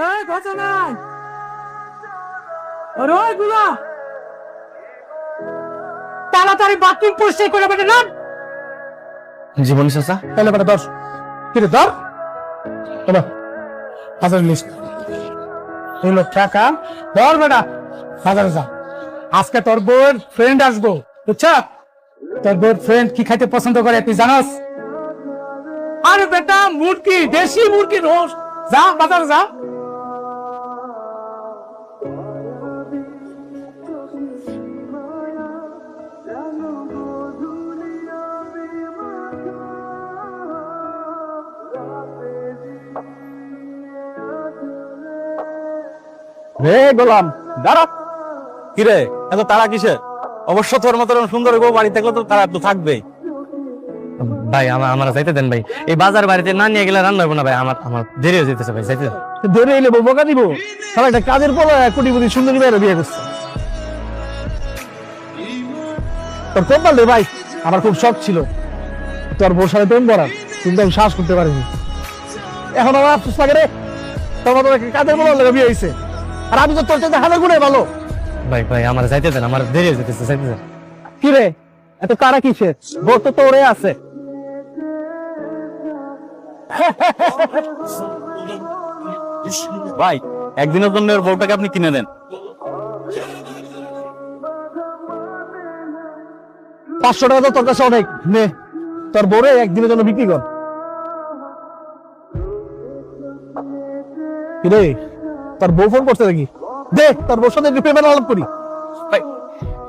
এই কথা নাই। আরে ওইগুলা তাড়াতাড়ি বাথরুম পরিষ্কার করে বেটা নাম। জীবনী চাচা তাহলে বেটা ধর, কিরে ধর এবার হাজার লিস্ট এগুলো টাকা ধর বেটা, হাজার যা। আজকে তোর বউয়ের ফ্রেন্ড আসবো, বুঝছ? তোর বউয়ের ফ্রেন্ড কি খাইতে পছন্দ করে তুই জানাস? আরে বেটা মুরগি, দেশি মুরগি রোস্ট। যা বাজার যা। রে গোলাম দাঁড়া। কিরে এত তারা কিসের? অবশ্য তোর মতো সুন্দর বউ বাড়ি থাকলে তো তারা তো থাকবেই। ভাই আমার যাইতে দেন ভাই, এই বাজার বাড়িতে না নিয়ে গেলে রান্না হবো না ভাই। আমার দেরি হয়ে যেতেছে ভাই, যাইতে দেন। ধরে এলে বোকা দিব সবাই, একটা কাজের পর কোটিপতি সুন্দরী মেয়েরা বিয়ে করছে। তোর কোন পারলে ভাই, আমার খুব শখ ছিল তোর বউর সাথে প্রেম করার, কিন্তু আমি সাহস করতে পারিনি। এখন আমার আফসোস লাগে রে, তোর মতো কাজের বলার লাগে বিয়ে হয়েছে, আর আমি তো তোর চাইতে হাজার গুণে ভালো। ভাই ভাই আমার যাইতে দেন, আমার দেরি হয়ে যেতেছে, যাইতে দেন। কি রে এত কারা কিসের? বউ তো তোরে আছে। ভাই একদিনের জন্য ওর বউটাকে আপনি কিনে দেন। 500 টাকা তো তোর কাছে অনেক, নে তোর বউরে একদিনের জন্য বিক্রি কর। কি রে তোর বউ ফোন করছে নাকি? দে তোর বউর সাথে একটু পেমেন্ট আলাপ করি। ভাই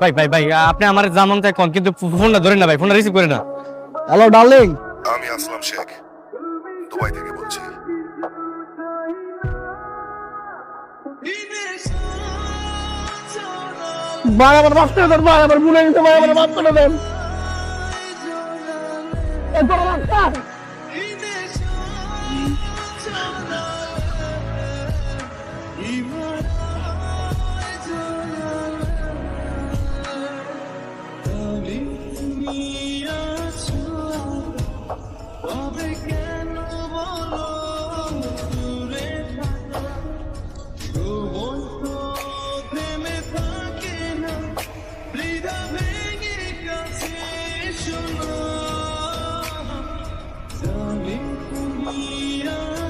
ভাই ভাই ভাই আপনি আমার যেমন চাই কোন, কিন্তু ফোনটা ধরেন না ভাই, ফোনটা রিসিভ করে না। হ্যালো ডার্লিং, আমি আসলাম শেখ, দুবাই থেকে বলছি। ভাই আমার মাফ করে দেন, ভাই আমার ভুলে গেছে, ভাই আমার মাফ করে দেন।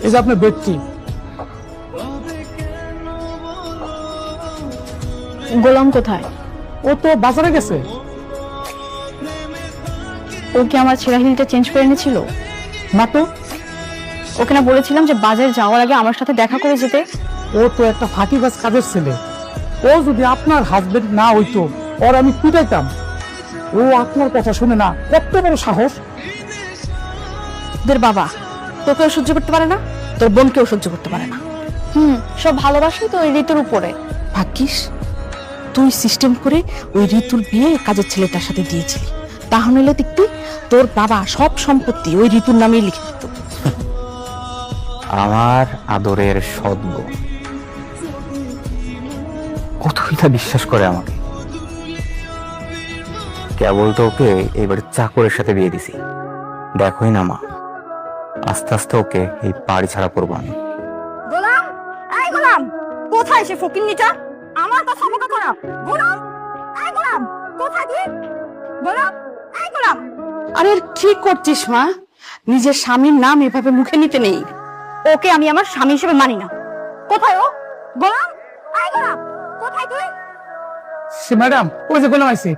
এই যে আপনার ব্যক্তি গোলাম কোথায়? ও তো বাজারে গেছে। ও কি আমার ছেঁড়া হিলটা চেঞ্জ করে এনেছিল? না তো, ওকে না বলেছিলাম যে বাজারে যাওয়ার আগে আমার সাথে দেখা করে যেতে? ও তো একটা ফাঁকিবাজ কাজের ছেলে। ও যদি আপনার হাজবেন্ড না হইতো, ওর আমি পিটাইতাম। ও আপনার কথা শুনে না, কত বড় সাহস! তোদের বাবা তোকেও সহ্য করতে পারে না, তোর বোনকেও সহ্য করতে পারে না। সব ভালোবাসাই তো ওই ঋতুর উপরে। ভাগ্যিস তুই সিস্টেম করে ওই ঋতুর বিয়ে কাজের ছেলেটার সাথে দিয়েছিলি, তাহলে দেখবি তোর বাবা সব সম্পত্তি ওই ঋতুর নামেই লিখে দিত। আমার আদরের সৎ বউ কতই তা বিশ্বাস করে আমাকে। কেবল তো ওকে এবার চাকরের সাথে বিয়ে দিছি। দেখোই না মা, আস্তে আস্তে ওকে এই বাড়ি ছাড়া করবো আমি। গোলাম, এই গোলাম, কোথায় সে ফকিন্নিটা? আমার কথা মুখে করা। গোলাম, এই গোলাম, কোথায় তুই? গোলাম, এই গোলাম। আরে কি করছিস মা? নিজের স্বামীর নাম এভাবে মুখে নিতে নেই। ওকে আমি আমার স্বামী হিসেবে মানি না। কোথায় ও? গোলাম, এই গোলাম, কোথায় তুই? সে ম্যাডাম, ওই যে গোলাম আইছে।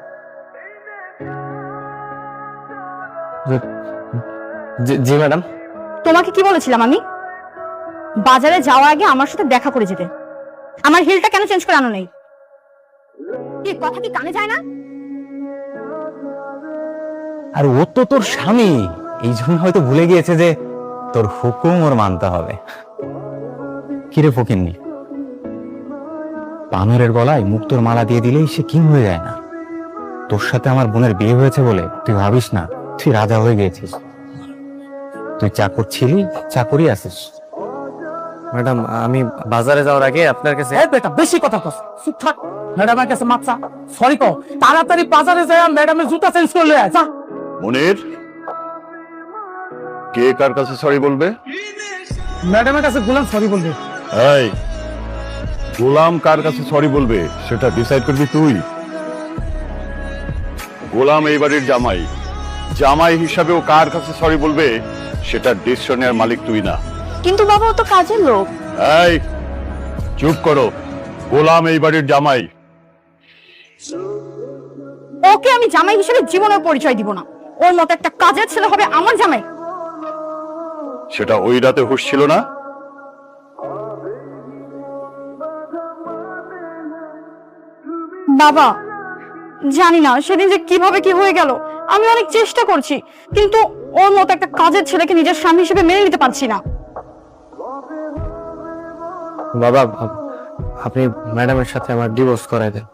জি ম্যাডাম। তোমাকে কি বলেছিলাম আমি? বাজারে যাওয়ার আগে আমার সাথে দেখা করে যেতে। আমার হিলটা কেন চেঞ্জ করে আনো নেই? কি কথা কি কানে যায় না? আর ও তো তোর স্বামী, এই জন্য হয়তো ভুলে গিয়েছে যে তোর হুকুম ওর মানতে হবে। কিরে ফকিন্নি, বানরের গলায় মুক্তোর মালা দিয়ে দিলেই সে কিং হয়ে যায় না? তোর সাথে আমার বোনের বিয়ে হয়েছে বলে তুই ভাবিস না তুই রাজা হয়ে গেছিস। তুই চাকর ছিলি, চাকরই আছিস। ম্যাডাম আমি বাজারে যাওয়ার আগে আপনার কাছে। এই বেটা বেশি কথা কস, চুপ থাক। ম্যাডামের কাছে মাপসা সরি কও, তাড়াতাড়ি বাজারে যায় ম্যাডামের জুতা চেঞ্জ করে লয়ে আয়, যা। মনির, কে কার কাছে সরি বলবে? ম্যাডামের কাছে গোলাম সরি বলবে। এই গোলাম কার কাছে সরি বলবে সেটা ডিসাইড করবি তুই। গোলাম এই বাড়ির জামাই, জামাই হিসাবে ও কার কাছে সরি বলবে সেটা ডিসিশনের মালিক তুই না। কিন্তু বাবা ও তো কাজের লোক। এই চুপ করো, গোলাম এই বাড়ির জামাই। ওকে আমি জামাই হিসেবে জীবনের পরিচয় দিব না। ওর মতো একটা কাজের ছেলে হবে আমার জামাই। সেটা ওই রাতে হুঁশ ছিল না? বাবা জানি না সেদিন যে কিভাবে কি হয়ে গেল। আমি অনেক চেষ্টা করছি, কিন্তু ওর মতো একটা কাজের ছেলেকে নিজের স্বামী হিসেবে মেনে নিতে পারছি না। বাবা, আপনি ম্যাডামের সাথে আমার ডিভোর্স করাই দেন।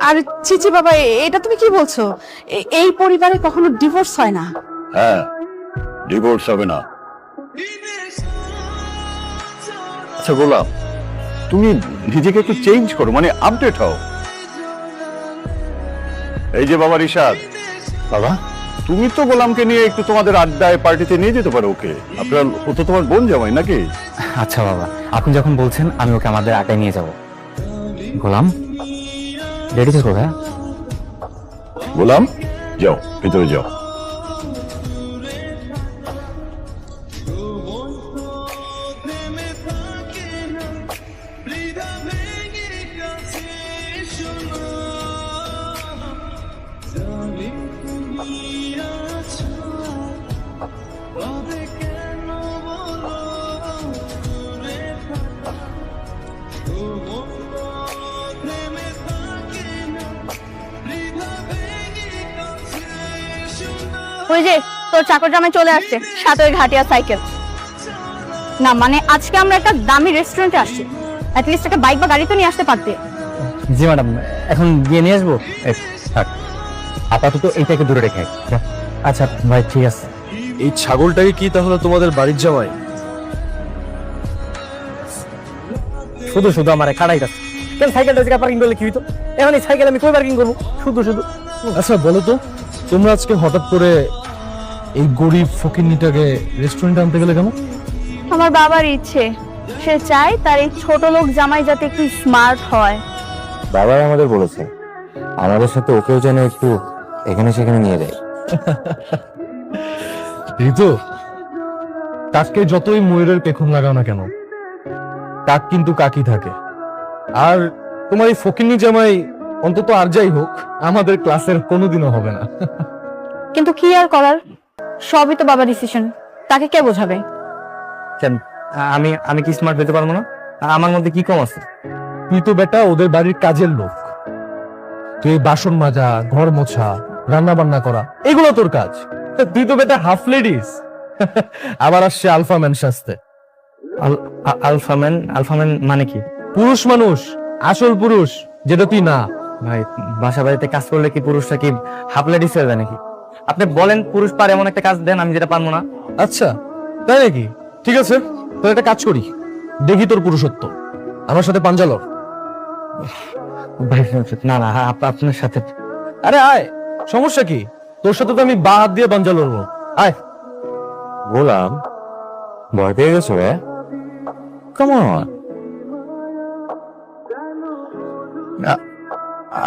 আর চিচি বাবা, এটা তুমি কি বলছো? এই পরিবারে কখনো ডিভোর্স হয় না। হ্যাঁ, ডিভোর্স হবে না। আচ্ছা গোলাম, তুমি নিজেকে একটু চেঞ্জ করো, মানে আপডেট হও। এই যে বাবা রিশাদ, বাবা, তুমি তো গোলামকে নিয়ে একটু তোমাদের আড্ডায় পার্টিতে নিয়ে যেতে পারো ওকে। আপনার ও তো তোমার বোন জামাই নাকি? আচ্ছা বাবা, আপনি যখন বলছেন আমি ওকে আমাদের আড্ডায় নিয়ে যাব। গোলাম, রেডি থেকো। হ্যাঁ গোলাম, যাও ভিতরে যাও। ওই যে তোর চাকর জামাই চলে আসছে, সাথে ওই ঘাটিয়া সাইকেল। না মানে আজকে আমরা একটা দামি রেস্টুরেন্টে আসছি, অ্যাটলিস্ট একটা বাইক বা গাড়ি তো নিয়ে আসতে পারতে। জি ম্যাডাম, এখন গিয়ে নিয়ে আসবো। থাক, আপাতত এইটাকে দূরে রেখে। আচ্ছা ভাই, ঠিক আছে। এই ছাগলটাকে কি তাহলে তোমাদের বাড়ির জামাই? শুধু শুধু আমার খাড়াই কাছে কেন সাইকেলটা জায়গায় পার্কিং করলে কি হইতো? এখন এই সাইকেল আমি কই পার্কিং করবো? শুধু শুধু। আচ্ছা বলো তো, তোমরা আজকে হঠাৎ করে এই গরিব ফকিন্নিটাকে রেস্টুরেন্টে আনতে গেলে কেন? আমার বাবার ইচ্ছে, সে চায় তার এই ছোট লোক জামাই যাতে একটু স্মার্ট হয়। বাবাই আমাদের বলেছে আমাদের সাথে ওকেও যেন একটু এখানে সেখানে নিয়ে যায়। ঋতু, কাককে যতই ময়ূরের পেখম লাগাও না কেন, কাক কিন্তু কাকই থাকে। আর তোমার এই ফকিন্নি জামাই অন্তত আর যাই হোক আমাদের ক্লাসের কোনোদিনও হবে না। কিন্তু কি আর করার, সবই তো বাবার ডিসিশন, তাকে কে বোঝাবে? কেন, আমি আমি কি স্মার্ট হতে পারবো না? আমার মধ্যে কি কম আছে? তুই তো বেটা ওদের বাড়ির কাজের লোক। তুই এই বাসন মাজা, ঘর মোছা, রান্না বান্না করা, এগুলো তোর কাজ। তুই তো বেটা হাফ লেডিস। আবার আসছে আলফা ম্যান সাজতে। আলফাম্যান মানে কি? পুরুষ মানুষ, আসল পুরুষ, যেটা তুই না। ভাই, বাসা বাড়িতে কাজ করলে কি পুরুষরা কি হাফ লেডিস হয়ে যায় নাকি? আপনি বলেন পুরুষ পারে এমন একটা কাজ দেন আমি যেটা পারবো না। আচ্ছা তাই নাকি? ঠিক আছে, তোর একটা কাজ করি, দেখি তোর পুরুষত্ব। আমার সাথে পাঞ্জা লড়। ভাই না না, আপনার সাথে। আরে আয়, সমস্যা কি? তোর সাথে তো আমি বা হাত দিয়ে পাঞ্জা লড়বো। আয়। গোলাম, ভয় পেয়ে গেছো? হ্যাঁ, কেমন?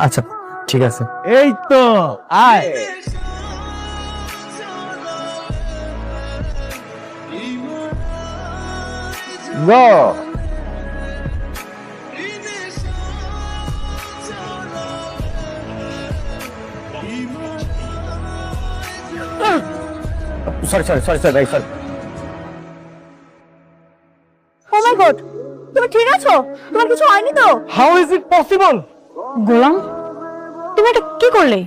আচ্ছা ঠিক আছে। এই তো আয়। সরি সরি সরি সরি ভাই, সরি। ও মাই গড, তুমি ঠিক আছো? তোমার কিছু হয়নি তো? How is it possible? Golam, তুমি এটা কি করলে?